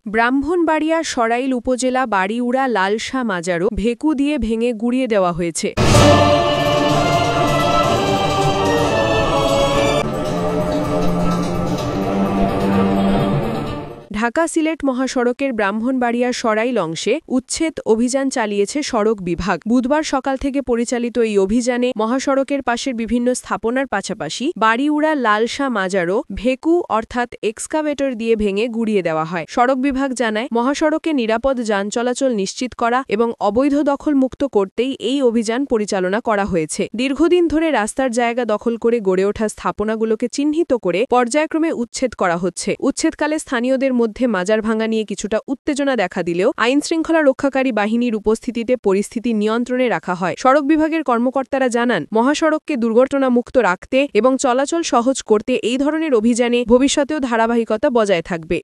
ব্রাহ্মণবাড়িয়া সরাইল উপজেলা বাড়িউড়া লালশা মাজারও ভেকু দিয়ে ভেঙে গুড়িয়ে দেওয়া হয়েছে। ঢাকা-সিলেট মহাসড়কের ব্রাহ্মণবাড়িয়া সরাইল অংশে উচ্ছেদ অভিযান চালিয়েছে সড়ক বিভাগ। বুধবার সকাল থেকে পরিচালিত এই অভিযানে মহাসড়কের পাশের বিভিন্ন স্থাপনার পাশাপাশি বাড়িউড়া লালশা মাজারও ভেকু অর্থাৎ এক্সকাভেটর দিয়ে ভেঙে গুড়িয়ে দেওয়া হয়। সড়ক বিভাগ জানায়, মহাসড়কে নিরাপদ যান চলাচল নিশ্চিত করা এবং অবৈধ দখল মুক্ত করতেই এই অভিযান পরিচালনা করা হয়েছে। দীর্ঘদিন ধরে রাস্তার জায়গা দখল করে গড়ে ওঠা স্থাপনাগুলোকে চিহ্নিত করে পর্যায়ক্রমে উচ্ছেদ করা হচ্ছে। উচ্ছেদকালে স্থানীয়দের মধ্যে মাজার ভাঙা নিয়ে কিছুটা উত্তেজনা দেখা দিলেও আইনশৃঙ্খলা রক্ষাকারী বাহিনীর উপস্থিতিতে পরিস্থিতি নিয়ন্ত্রণে রাখা হয়। সড়ক বিভাগের কর্মকর্তারা জানান, মহাসড়ককে দুর্ঘটনামুক্ত রাখতে এবং চলাচল সহজ করতে এই ধরনের অভিযানে ভবিষ্যতেও ধারাবাহিকতা বজায় থাকবে।